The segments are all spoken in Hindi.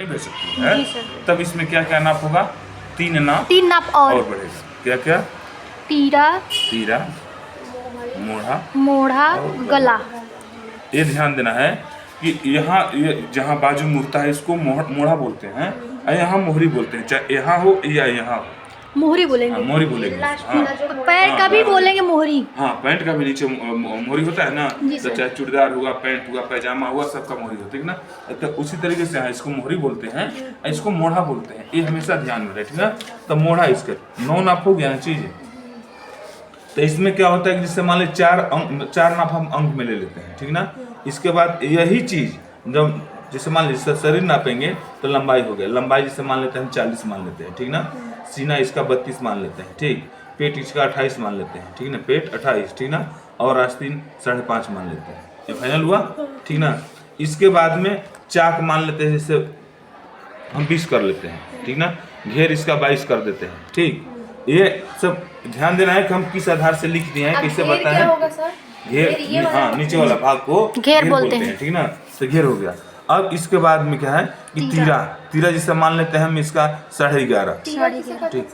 नहीं भेज सकती है। तब इसमें क्या क्या नाप होगा? 3 नाप और बढ़ेगा। क्या क्या? तीरा, मोढ़ा, गला। ये ध्यान देना है कि यहाँ जहाँ बाजू मुड़ता है इसको मोढ़ा बोलते हैं, यहाँ मोहरी बोलते हैं, चाहे यहाँ हो या यहाँ हो। मोहरी बोलेंगे। मोहरी बोलेंगे। हाँ, पैर का भी बोलेंगे मोहरी। हाँ, पैंट का भी नीचे मोहरी होता है ना, तो चाहे चूड़ीदार हुआ, पैंट हुआ, पैजामा हुआ, सबका मोहरी होता है ना। तो उसी तरीके से इसको मोहरी बोलते हैं, इसको मोढ़ा बोलते हैं। ये हमेशा ध्यान में रहे, ठीक ना। तो मोढ़ा इसका 9 नाप हो गया ना चीज। तो इसमें क्या होता है कि जिससे मान ली 4 नाप हम अंक में ले लेते हैं, ठीक ना। इसके बाद यही चीज जब जैसे मान लीजिए शरीर नापेंगे तो लंबाई हो गया, लंबाई जैसे मान लेते हैं हम 40 मान लेते हैं, ठीक ना। सीना इसका 32 मान लेते हैं, ठीक। पेट इसका 28 मान लेते हैं, ठीक ना। पेट 28, ठीक ना। और आस्तीन 5.5 मान लेते हैं। ये फाइनल हुआ, ठीक ना। इसके बाद में चाक मान लेते हैं, जैसे हम 20 कर लेते हैं, ठीक ना। घेर इसका 22 कर देते हैं, ठीक। ये सब ध्यान देना है कि हम किस आधार से लिख दिए हैं, कैसे बताएं। घेर, हाँ, नीचे वाला भाग को घेर बोलते हैं, ठीक ना। तो घेर हो गया। अब इसके बाद में क्या है कि तीरा जिसे मान लेते हैं हम इसका 11.5, ठीक।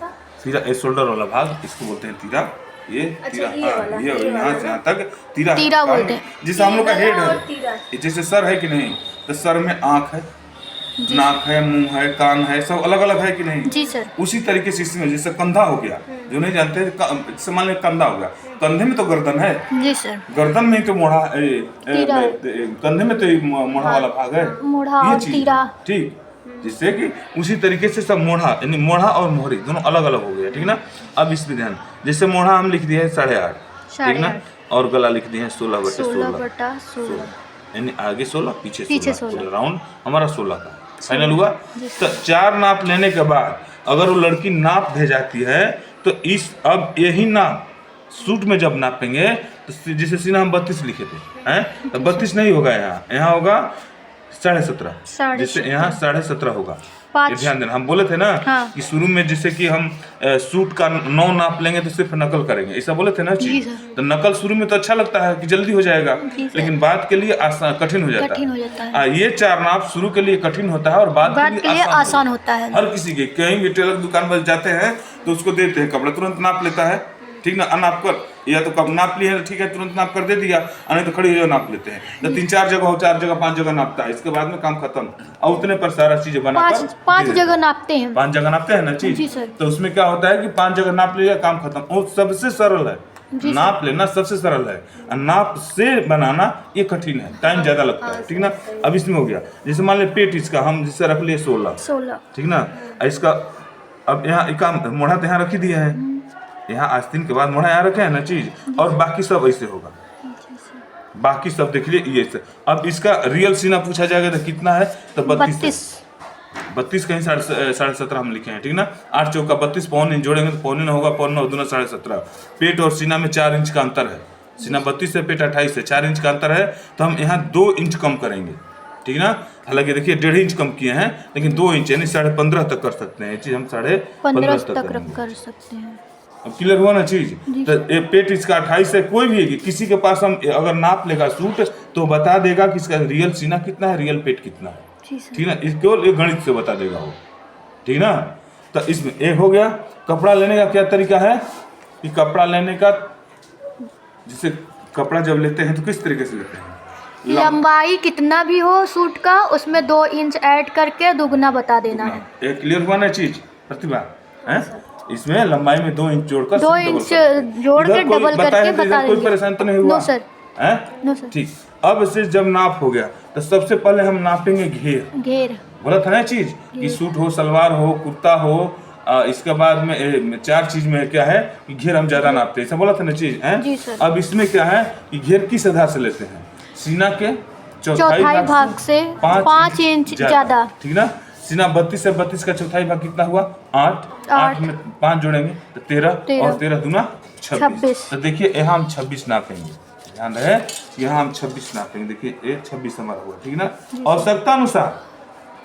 तीरा शोल्डर वाला भाग इसको बोलते हैं तीरा। ये तीरा, हाँ, ये यहाँ से यहाँ तक तीरा बोलते हैं। जैसे हम लोग का हेड है, जैसे सर है कि नहीं, तो सर में आँख है, नाक है, मुंह है, कान है, सब अलग अलग है कि नहीं? जी सर। उसी तरीके से इसमें जैसे कंधा हो गया, जो नहीं जानते जैसे मान लें कंधा हो गया, कंधे में तो गर्दन है। जी सर। गर्दन में तो मोढ़ा, कंधे में तो मोढ़ा वाला भाग है, मोढ़ा और तीरा, ठीक। जिससे कि उसी तरीके से सब मोढ़ा, यानी मोढ़ा और मोहरी दोनों अलग अलग हो गया, ठीक ना। अब इसमें ध्यान, जैसे मोढ़ा हम लिख दिए 8.5, ठीक ना। और गला लिख दिए 16/16, यानी आगे 16 पीछे 16, राउंड हमारा 16 का फाइनल हुआ। तो 4 नाप लेने के बाद अगर वो लड़की नाप भेजाती है तो इस अब यही नाप सूट में जब नापेंगे तो जैसे सीना हम 32 लिखे थे हैं, तो 32 नहीं होगा, यहाँ होगा 17.5, जैसे यहाँ 17.5 होगा। ये ध्यान देना, हम बोले थे ना कि शुरू में जैसे कि हम सूट का 9 नाप लेंगे तो सिर्फ नकल करेंगे, ऐसा बोले थे ना चीज। तो नकल शुरू में तो अच्छा लगता है कि जल्दी हो जाएगा, लेकिन बाद के लिए कठिन हो जाता है। ये 4 नाप शुरू के लिए कठिन होता है और बाद के लिए आसान होता है। हर किसी के, कहीं भी टेलर दुकान पर जाते हैं तो उसको देते हैं कपड़ा, तुरंत नाप लेता है, ठीक ना। अनाप कर, या तो कब नाप लिए है ठीक है, तुरंत नाप कर दे दिया, नहीं तो खड़ी हो नाप लेते हैं। तो 3-4 जगह हो, 4 जगह 5 जगह नापता है, इसके बाद में काम खत्म। और उतने पर सारा चीजें बनाकर 5 जगह नापते हैं, 5 जगह नापते हैं ना चीज। तो उसमें क्या होता है कि 5 जगह नाप लिया, काम खत्म। और सबसे सरल है, नाप लेना सबसे सरल है, नाप से बनाना ये कठिन है, टाइम ज्यादा लगता है, ठीक ना। अब इसमें हो गया, जैसे मान लिया पेट इसका हम जिससे रख लिए 16, ठीक ना। इसका अब यहाँ मोढ़ा तो यहाँ रख ही दिया है, यहाँ आस्तीन के बाद मोढ़ा यहाँ रखे हैं ना चीज, और बाकी सब ऐसे होगा, बाकी सब देख लिए ये से। अब इसका रियल सीना पूछा जाएगा तो कितना है, तो 32 कहीं 17.5 हम लिखे हैं, ठीक ना। 8 चौका 32, पौन इंच जोड़ेंगे तो पौने ना होगा, पौन 9 दूना 17.5। पेट और सीना में 4 इंच का अंतर है, सीना 32 से पेट 28 से 4 इंच का अंतर है, तो हम यहाँ 2 इंच कम करेंगे, ठीक ना। हालांकि देखिए 1.5 इंच कम किए हैं, लेकिन 2 इंच यानी 15.5 तक कर सकते हैं, ये चीज हम 15.5 तक कर सकते हैं। अब क्लियर हुआ ना चीज। तो पेट इसका 28 है, कोई भी है, किसी के पास हम अगर नाप लेगा सूट तो बता देगा कि इसका रियल सीना कितना है, रियल पेट कितना है, ठीक ना। इसको गणित से बता देगा वो, ठीक ना। तो इसमें एक हो गया। कपड़ा लेने का क्या तरीका है कि कपड़ा लेने का, जैसे कपड़ा जब लेते हैं तो किस तरीके से लेते हैं, लंबाई कितना भी हो सूट का उसमें 2 इंच ऐड करके दुगना बता देना है। एक क्लियर हुआ ना चीज प्रतिभा है। इसमें लंबाई में 2 इंच जोड़कर 2 इंच जोड़ के डबल करके बता देंगे। कोई परेशानी तो नहीं हुआ? No sir, no sir. ठीक। अब से जब नाप हो गया तो सबसे पहले हम नापेंगे घेर। बोला था ना चीज कि सूट हो, सलवार हो, कुर्ता हो, इसके बाद में 4 चीज में क्या है कि घेर हम ज्यादा नापते हैं, ऐसा बोला था ना चीज है। अब इसमें क्या है कि घेर किस आधार से लेते हैं, सीना के चौथाई भाग से 5 इंच ज्यादा, ठीक ना। सीना 32 से 32 का चौथाई भाग कितना हुआ, 8 में 5 जोड़ेंगे तो 13 और 13 दूना 26। तो देखिए यहाँ हम 26 नापेंगे, ध्यान रहे यहाँ हम 26 नापेंगे। देखिए ये 26 हमारा हुआ, ठीक ना। आवश्यकता अनुसार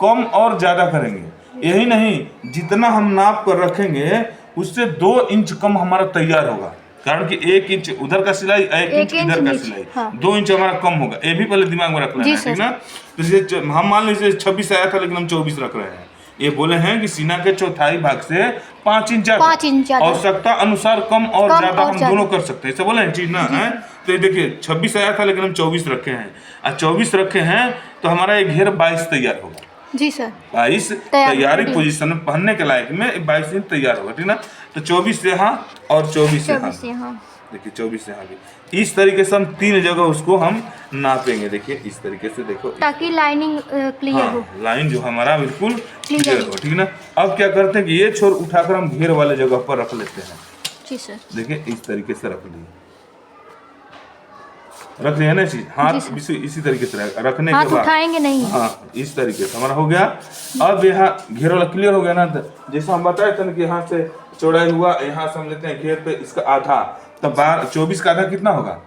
कम और ज्यादा करेंगे, यही नहीं जितना हम नाप कर रखेंगे उससे 2 इंच कम हमारा तैयार होगा। कारण कि 1 इंच उधर का सिलाई, 1 इंच इधर का सिलाई, हाँ। 2 इंच हमारा कम होगा। ये भी पहले दिमाग में रख लेना है, ठीक ना। तो जैसे हम मान लीजिए 26 आया था लेकिन हम 24 रख रहे हैं। ये बोले हैं कि सीना के चौथाई भाग से 5 इंच आवश्यकता अनुसार कम और ज्यादा हम दोनों कर सकते हैं, ऐसा बोले हैं चीज ना है। तो ये देखिए 26 आया था लेकिन हम 24 रखे हैं, और 24 रखे हैं तो हमारा ये घेर 22 तैयार होगा। जी सर, 22 तैयारी पोजीशन में पहनने के लायक में 22 इंच तैयार होगा, ठीक ना। तो 24 यहाँ और 24 यहाँ, देखिए 24 यहाँ भी। इस तरीके से हम 3 जगह उसको हम नापेंगे, देखिए इस तरीके से, देखो ताकि लाइनिंग क्लियर हो, लाइन जो हमारा बिल्कुल क्लियर हो, ठीक ना। अब क्या करते हैं कि ये छोर उठाकर हम घेर वाले जगह पर रख लेते हैं। जी सर, देखिए इस तरीके से रख लिया ना चीज, हाथ इसी तरीके से रखने के बाद उठाएंगे नहीं, हाँ इस तरीके से हमारा हो गया। अब यहाँ घेर वाला क्लियर हो गया ना, जैसा हम बताए थे ना कि यहाँ से चौड़ाई हुआ, यहाँ से हम लेते हैं घेर पे इसका आधा, तो 24 का आधा कितना होगा,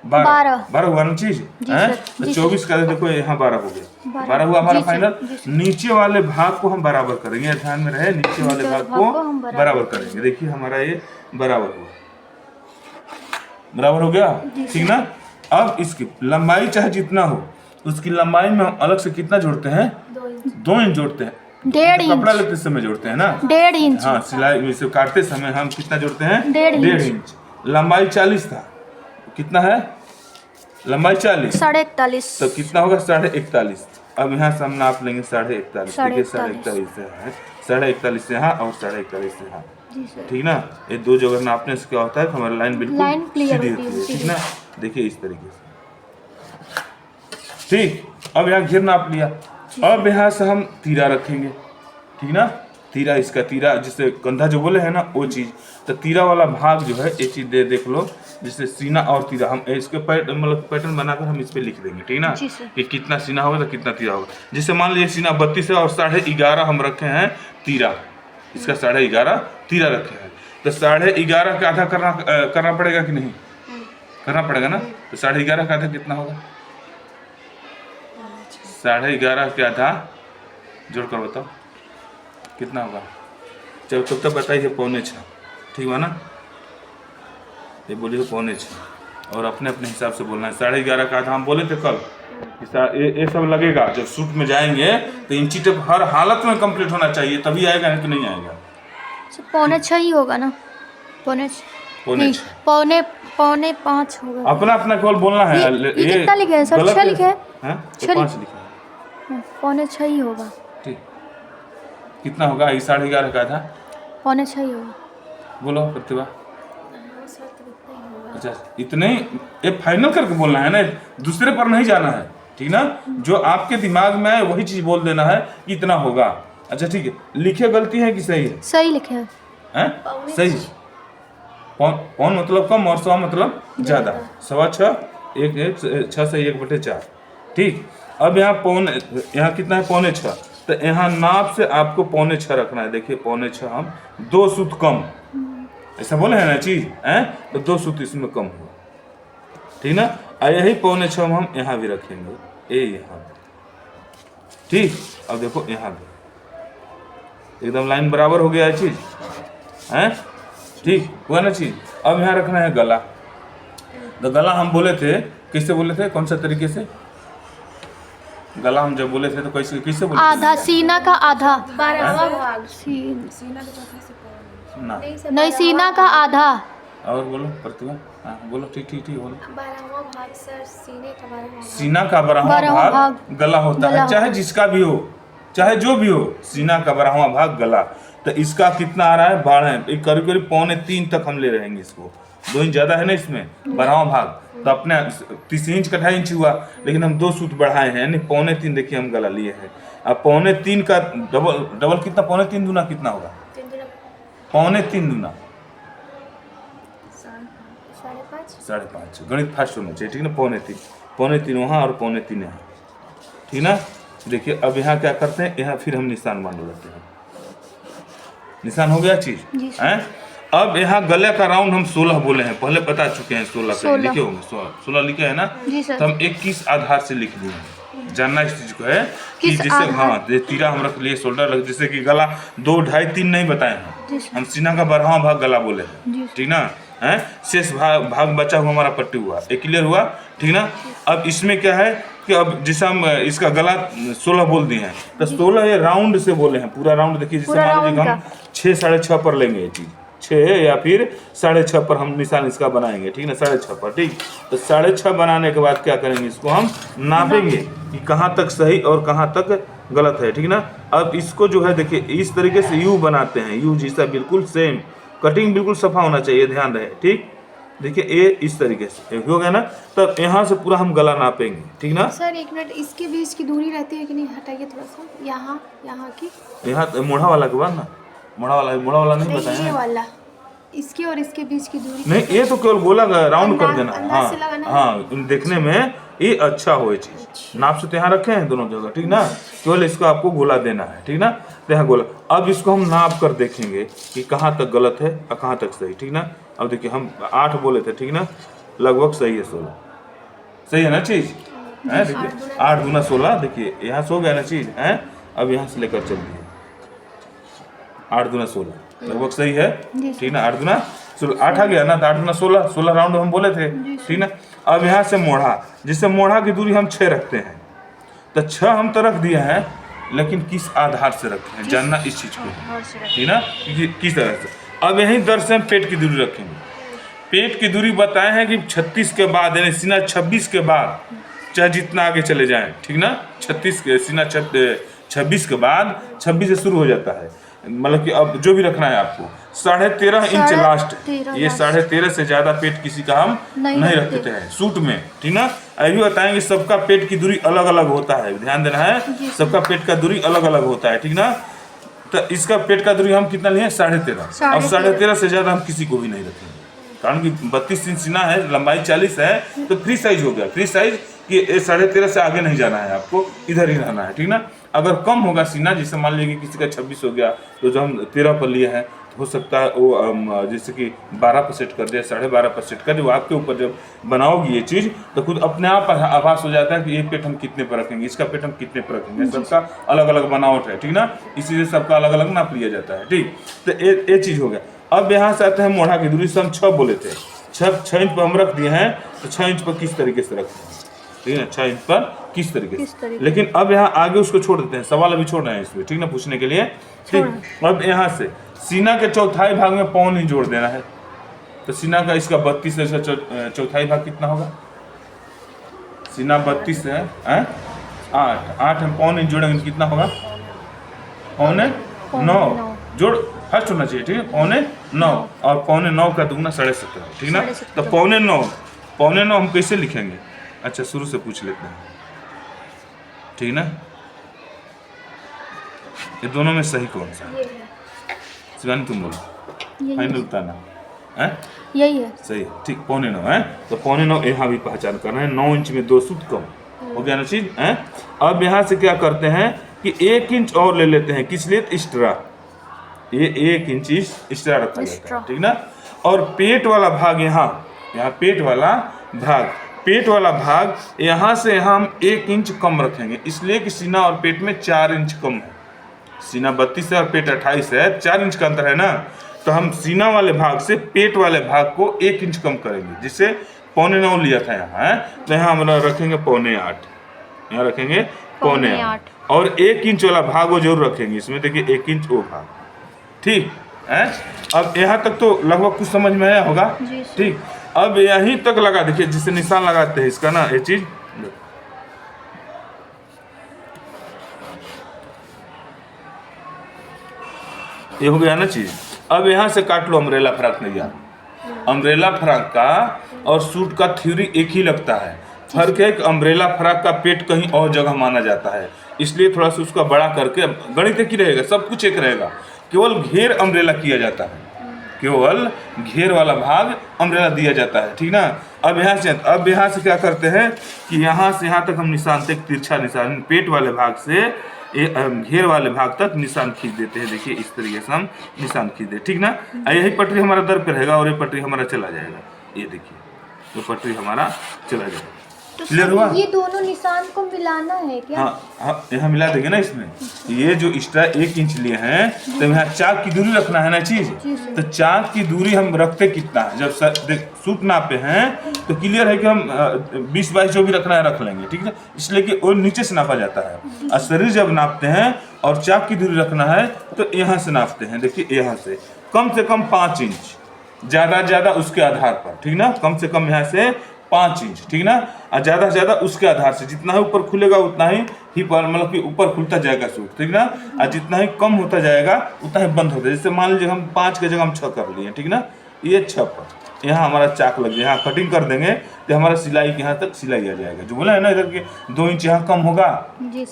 12 हुआ ना चीज है। तो 24 का आधा देखो यहाँ 12 हो गया, 12 हुआ हमारा फाइनल। नीचे वाले भाग को हम बराबर करेंगे, ध्यान में रहे, नीचे वाले भाग को बराबर करेंगे। देखिए हमारा ये बराबर हुआ, बराबर हो गया, ठीक ना। अब इसकी लंबाई चाहे जितना हो, उसकी लंबाई में हम अलग से कितना जोड़ते हैं, 2 इंच जोड़ते हैं। 1.5 इंच कपड़ा लेते समय जोड़ते हैं ना, 1.5 इंच। हाँ सिलाई में से काटते समय हम कितना जोड़ते हैं, 1.5 इंच। लंबाई 40 था, कितना है लंबाई 40, 41.5, तो कितना होगा 41.5। अब यहाँ से हम नाप लेंगे 41.5, देखिए 41.5 से है, 41.5 से यहाँ और 41.5 से यहाँ, ठीक ना। ये 2 जगह नापने से क्या होता है, हमारी लाइन बिल्कुल सीधी होती है, ठीक ना। देखिए इस तरीके से, ठीक। अब यहाँ घेर नाप लिया, अब यहाँ से हम तीरा रखेंगे, ठीक ना। तीरा, इसका तीरा जिसे कंधा जो बोले हैं ना वो चीज, तो तीरा वाला भाग जो है ये चीज देख लो, जिससे सीना और तीरा हम इसके मतलब पैटर्न बनाकर हम इस पे लिख देंगे, ठीक ना, कि कितना सीना होगा तो कितना तीरा होगा। जैसे मान लीजिए सीना 32 है और 11.5 हम रखे हैं तीरा, इसका 11.5 तीरा रखे हैं, तो 11.5 का आधा करना पड़ेगा कि नहीं, करना पड़ेगा ना। तो 11.5 का आधा कितना होगा, 11.5 के आधा जोड़कर बताओ कितना होगा। चलो तब तक बताइए 6.25, ठीक है ना। ये बोलिए 6.25, और अपने अपने हिसाब से बोलना है। 11.5 का आधा हम बोले थे कल, ये सब लगेगा। जब शूट में जाएंगे तो इंची टेप हर हालत में कंप्लीट होना चाहिए, तभी आएगा, नहीं तो नहीं आएगा। 6.25 ही होगा ना, 6.25 5 होगा। अपना अपना कॉल बोलना है। ये कितना लिखे हैं सर, 6 लिखे हैं, 5 लिखा है, 6.25 ही होगा। ठीक, कितना होगा, 11.5 का आधा 6.25 ही होगा। बोलो प्रतिभा। अच्छा इतने ये फाइनल करके बोलना है ना, दूसरे पर नहीं जाना है, ठीक ना। जो आपके दिमाग में आए वही चीज बोल देना है कि इतना होगा। अच्छा ठीक है, लिखे गलती है कि सही है, सही लिखे हैं, सही। पौन मतलब कम और 100 मतलब ज्यादा, 6.25 6 से 1/4, ठीक। अब यहाँ यहाँ कितना है 6.25, तो यहाँ नाप से आपको 6.25 रखना है। देखिए 6.25 हम 2 सूत कम, ऐसा बोले है ना चीज है, तो 2 सूत इसमें कम हुआ, ठीक ना। और यही 6.25 हम यहाँ भी रखेंगे, ये यहाँ, ठीक। अब देखो यहाँ भी एकदम लाइन बराबर हो गया है चीज है, ठीक हुआ ना चीज। अब यहाँ रखना है गला, तो गला हम बोले थे, किससे बोले थे, कौन सा तरीके से गला हम जब बोले थे तो कैसे किससे बोले, आधा सीना का आधा, 12वां भाग, सीना का चौथा से ना, नहीं सीना का आधा। और बोलो प्रतिभा, हाँ बोलो, ठीक बोलो। 12वां भाग सर, सीने का 12वां भाग, सीना का 12वां भाग गला होता है, चाहे जिसका भी हो, चाहे जो भी हो, सीना का 12वां भाग गला। तो इसका कितना आ रहा है, 12, करीब 3.25 तक हम ले रहेंगे इसको, 2 इंच ज्यादा है ना इसमें 12वां भाग, तो अपने 30 इंच का 2.5 इंच हुआ, लेकिन हम 2 सूत बढ़ाए हैं, यानी 3.25 देखिए हम गला लिए हैं। अब 3.25 का डबल कितना, 3.25 दूना कितना होगा, 3.25 दूना 5.5। गणित फास्ट होना चाहिए, ठीक ना। 3.25 वहाँ और 3.25 यहाँ, ठीक ना। देखिए अब यहाँ क्या करते हैं, यहाँ फिर हम निशान मान लेते हैं, निशान हो गया चीज है। अब यहाँ गले का राउंड हम 16 बोले हैं, पहले बता चुके हैं 16 लिखे होंगे, 16 लिखे है ना, तो हम 21 आधार से लिख दिए हैं। जानना इस चीज को है कि जैसे हाँ तीरा हम रख लिए, शोल्डर लग, जैसे कि गला 2, 2.5, 3 नहीं बताए हैं हम, सीना का 12वां भाग गला बोले हैं, ठीक ना। हैं, शेष भाग बचा हुआ हमारा पट्टी हुआ। ये क्लियर हुआ, ठीक ना। अब इसमें क्या है कि अब जैसे हम इसका गला 16 बोल दिए हैं, तो 16 ये राउंड से बोले हैं, पूरा राउंड देखिए। जैसे मान लीजिए हम 6 साढ़े 6 पर लेंगे ये चीज़, 6 या फिर 6.5 पर हम निशान इसका बनाएंगे, ठीक ना, 6.5 पर, ठीक। तो 6.5 बनाने के बाद क्या करेंगे, इसको हम नापेंगे कि कहाँ तक सही और कहाँ तक गलत है, ठीक ना। अब इसको जो है देखिए इस तरीके से यू बनाते हैं, यू जैसा बिल्कुल सेम, कटिंग बिल्कुल सफा होना चाहिए, ध्यान रहे, ठीक। देखिए ये इस तरीके से हो गया ना। तब यहाँ से पूरा हम गला नापेंगे, ठीक ना। सर एक मिनट, इसके बीच की दूरी रहती है कि नहीं, हटाइए थोड़ा सा, यहाँ की, यहाँ मोढ़ा वाला के बाद ना, मोढ़ा वाला नहीं बताया ये वाला, इसके और इसके बीच की दूरी नहीं, ये तो केवल गोला राउंड कर देना। अंदाज से लगाना है। हाँ, देखने में ये अच्छा हो ये चीज। नाप से तो यहाँ रखे हैं दोनों जगह, ठीक ना, केवल इसको आपको गोला देना है, ठीक ना। तो यहाँ गोला, अब इसको हम नाप कर देखेंगे कि कहाँ तक गलत है और कहाँ तक सही, ठीक ना। अब देखिए हम 8 बोले थे, ठीक ना, लगभग सही है 16, सही है ना चीज है। देखिए 8 दूना 16, देखिए यहाँ सो गया ना चीज है। अब यहाँ से लेकर चलिए 8 दूना 16 लगभग सही है, ठीक ना। 8 दूना 16, 8 आ गया ना, तो 8 दूना 16, 16 राउंड हम बोले थे, ठीक ना। अब यहाँ से मोढ़ा, जिससे मोढ़ा की दूरी हम 6 रखते हैं, तो 6 हम तो रख दिया है, लेकिन किस आधार से रखते हैं जानना इस चीज को, ठीक ना, किस तरह से। अब यहीं दर से हम पेट की दूरी रखेंगे। पेट की दूरी बताए हैं कि 36 के बाद, यानी सीना 26 के बाद, चाहे जितना आगे चले जाएं, ठीक ना। 36 के सीना 26 के बाद 26 से शुरू हो जाता है, मतलब कि अब जो भी रखना है आपको 13.5 इंच लास्ट है। ये 13.5 से ज्यादा पेट किसी का हम नहीं रखते हैं सूट में, ठीक ना। ये भी बताएंगे सबका पेट की दूरी अलग अलग होता है, ध्यान देना है, सबका पेट का दूरी अलग अलग होता है, ठीक ना। तो इसका पेट का दूरी हम कितना लिए, 13.5, और 13.5 से ज्यादा हम किसी को भी नहीं रखेंगे, कारण कि 32 इंच सीना है, लंबाई 40 है, तो फ्री साइज हो गया। फ्री साइज कि 13.5 से आगे नहीं जाना है, आपको इधर ही रहना है, ठीक ना। अगर कम होगा सीना, जैसे मान लीजिए कि किसी का 26 हो गया, तो जो हम 13 पर लिए हैं, तो हो सकता है वो जैसे कि 12 पर सेट कर दे, 12.5 पर सेट कर दे। वो आपके ऊपर जब बनाओगी ये चीज़, तो खुद अपने आप आभास हो जाता है कि ये पेट हम कितने पर रखेंगे, इसका पेट हम कितने पर रखेंगे। सबका अलग अलग बनावट है, ठीक ना, इसीलिए सबका अलग अलग नाप लिया जाता है, ठीक। तो ये चीज़ हो गया। अब यहाँ से आते हैं मोढ़ा की दूरी, से हम 6 बोले थे, 6 इंच पर हम रख दिए हैं, तो 6 इंच पर किस तरीके से रखते हैं, ठीक है, 6 इंच पर किस तरीके से। लेकिन अब यहाँ आगे उसको छोड़ देते हैं, सवाल अभी छोड़ रहे हैं इसमें, ठीक ना, पूछने के लिए, ठीक। अब यहाँ से सीना के चौथाई भाग में पौन ही जोड़ देना है, तो सीना का इसका 32 है, इसका चौथाई भाग कितना होगा, सीना 32 है, 8 हम पौन इंच जोड़ेंगे, कितना होगा, 9.9 जोड़ फर्स्ट होना चाहिए, ठीक है, 9.9, और 9.9 का दुगना 17.5, ठीक ना। तो 9.9 हम कैसे लिखेंगे, अच्छा शुरू से पूछ लेते हैं, ठीक ना। ये दोनों में सही कौन सा है, शिवानी तुम बोलो, फाइनल बताना है, यही है सही, ठीक, 9.9 है। तो 9.9 यहाँ भी पहचान करना है, 9 इंच में 2 सूट कम हो गया ना चीज है। अब यहाँ से क्या करते हैं कि 1 इंच और ले लेते हैं, किस लिए, एक्स्ट्रा, ये 1 इंच एक्स्ट्रा रखा जाता है, ठीक ना। और पेट वाला भाग यहाँ पेट वाला भाग यहाँ से हम 1 इंच कम रखेंगे, इसलिए कि सीना और पेट में 4 इंच कम है। सीना 32 है और पेट 28 है, 4 इंच का अंतर है ना। तो हम सीना वाले भाग से पेट वाले भाग को 1 इंच कम करेंगे, जिससे 9.9 लिया था यहाँ है, तो यहाँ हम रखेंगे 9.8, यहाँ रखेंगे 9.8, और 1 इंच वाला भाग वो जरूर रखेंगे इसमें, देखिए 1 इंच वो भाग, ठीक है। अब यहाँ तक तो लगभग कुछ समझ में आया होगा, ठीक। अब यहीं तक लगा, देखिए जिससे निशान लगाते हैं इसका ना, ये चीज ये हो गया ना चीज। अब यहाँ से काट लो अम्ब्रेला फ्रॉक नहीं यार, अम्ब्रेला फ्रॉक का और सूट का थ्योरी एक ही लगता है, फर्क है कि अम्ब्रेला फ्रॉक का पेट कहीं और जगह माना जाता है, इसलिए थोड़ा सा उसका बड़ा करके, गणित एक ही रहेगा, सब कुछ एक रहेगा, केवल घेर अम्ब्रेला किया जाता है, केवल घेर वाला भाग अम्ब्रेला दिया जाता है, ठीक ना। अब यहाँ से क्या करते हैं कि यहाँ से यहाँ तक हम निशान तक तिरछा निशान पेट वाले भाग से घेर वाले भाग तक निशान खींच देते हैं, देखिए इस तरीके से हम निशान खींच देते, ठीक ना। यही पटरी हमारा दर पे रहेगा और ये पटरी हमारा चला जाएगा, ये देखिए, तो पटरी हमारा चला जाएगा, क्लियर हुआ? ये दोनों निशान को मिलाना है क्या? हाँ, यहाँ मिला देंगे ना इसमें। ये जो एक्स्ट्रा 1 इंच लिए हैं तो यहाँ चाक की दूरी रखना है ना चीज। तो चाक की दूरी हम रखते कितना है, जब सूट नापे हैं तो क्लियर है कि हम 20-22 जो भी रखना है रख लेंगे, ठीक है। इसलिए कि वो नीचे से नापा जाता है और शरीर जब नापते हैं और चाक की दूरी रखना है तो यहाँ से नापते हैं। देखिए यहाँ से कम 5 इंच, ज्यादा उसके आधार पर, ठीक ना। कम से कम यहाँ से 5 इंच, ठीक ना। और ज्यादा से ज्यादा उसके आधार से, जितना ही ऊपर खुलेगा उतना ही मतलब कि ऊपर खुलता जाएगा सूट, ठीक ना। और जितना ही कम होता जाएगा उतना ही बंद होता है। जैसे मान लीजिए हम 5 की जगह हम 6 कर लिए, ठीक ना। ये 6 पर यहाँ हमारा चाक लग गया, यहाँ कटिंग कर देंगे तो हमारा सिलाई के यहाँ तक सिलाई आ जाएगा। जो बोला है ना इधर के 2 इंच यहाँ कम होगा,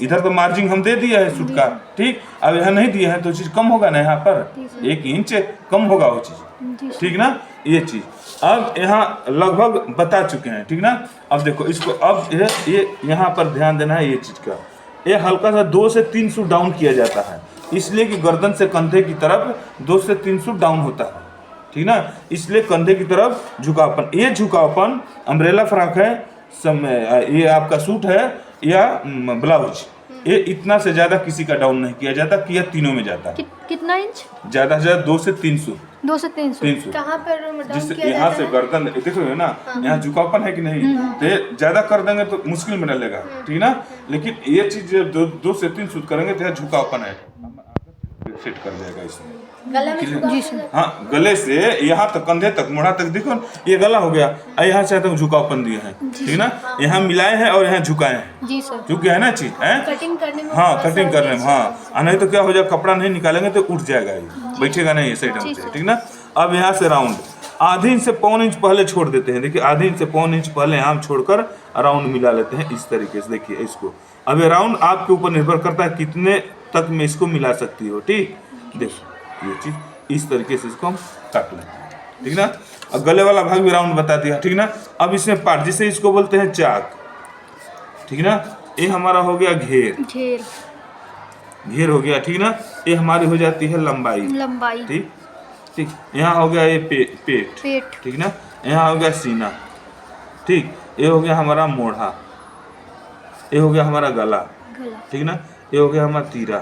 इधर तो मार्जिन हम दे दिया है सूट का, ठीक। अब यहाँ नहीं दिया है तो चीज कम होगा ना, यहाँ पर 1 इंच कम होगा वो चीज, ठीक ना। ये चीज अब यहाँ लगभग बता चुके हैं, ठीक ना। अब देखो इसको, अब ये यहाँ पर ध्यान देना है ये चीज का। ये हल्का सा 2 से 3 सूट डाउन किया जाता है, इसलिए कि गर्दन से कंधे की तरफ 2 से 3 सूट डाउन होता है, ठीक ना। इसलिए कंधे की तरफ झुकावपन, ये झुकावपन अम्ब्रेला फ्रॉक है, ये आपका सूट है या ब्लाउज, ये इतना से ज्यादा किसी का डाउन नहीं किया जाता, किया तीनों में जाता है। कितना इंच? ज्यादा से ज्यादा 2 से 3 सूट। 2 से 3 सूट। कहाँ पर डाउन जिससे किया यहाँ जाता से है? गर्दन देख रहे हो ना, यहाँ झुकावपन है कि नहीं, तो ये ज्यादा कर देंगे तो मुश्किल में डलेगा, ठीक ना। लेकिन ये चीज 2 से 3 सूट करेंगे तो यहाँ झुकावपन है, सेट कर देगा इसमें। गला में झुकाव जी हो सर। जाता हाँ, गले से यहाँ तक, कंधे तक, मोढ़ा तक, देखो ये गला हो गया, यहाँ से तक झुकावपन दिए हैं, ठीक ना। यहाँ मिलाए हैं और यहाँ झुकाए हैं, जी सर। झुक गया है ना चीज है। कटिंग करने में हाँ, थोड़ा कटिंग सा करने में, हाँ। नहीं तो क्या हो जाएगा, कपड़ा नहीं निकालेंगे तो उठ जाएगा, ये बैठेगा नहीं ये सही ढंग से, ठीक ना। अब यहाँ से राउंड आधे इंच से पौन इंच पहले छोड़ देते हैं। देखिए आधे इंच से पौन इंच पहले हम छोड़कर राउंड मिला लेते हैं इस तरीके से। देखिए इसको, अब ये राउंड आपके ऊपर निर्भर करता है कितने तक में इसको मिला सकती हो, ठीक। देखो ये चीज इस तरीके से इसको हम काट लेते हैं, ठीक ना। अब गले वाला भाग भी राउंड बता दिया, ठीक ना। अब इसमें पार्ट, जिसे इसको बोलते हैं चाक, ठीक ना। ये हमारा हो गया घेर हो गया, ठीक ना। ये हमारी हो जाती है लंबाई, ठीक। यहाँ हो गया ये पेट, ठीक ना। यहाँ हो गया सीना, ठीक। ये हो गया हमारा मोढ़ा, ये हो गया हमारा गला, ठीक ना। ये हो गया हमारा तीरा,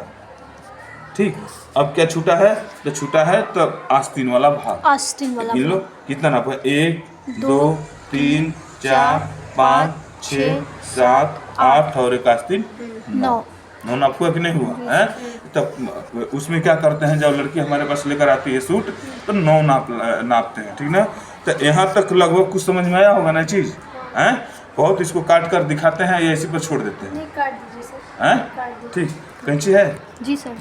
ठीक। अब क्या छूटा है, तो छूटा है तो आस्तीन वाला भाग, गिन लो कितना नाप है, 1 2 3 4 5 6 7 8 और एक आस्तीन 9 नाप हुआ कि नहीं हुआ है। तब उसमें क्या करते हैं, जब लड़की हमारे पास लेकर आती है सूट तो 9 नापते हैं, ठीक ना। तो यहाँ तक लगभग कुछ समझ में आया होगा ना चीज है। बहुत इसको काट कर दिखाते हैं या इसी पर छोड़ देते हैं, नहीं, काट दीजिए सर, हैं, काट दीजिए। ठीक। कैंची है? जी सर।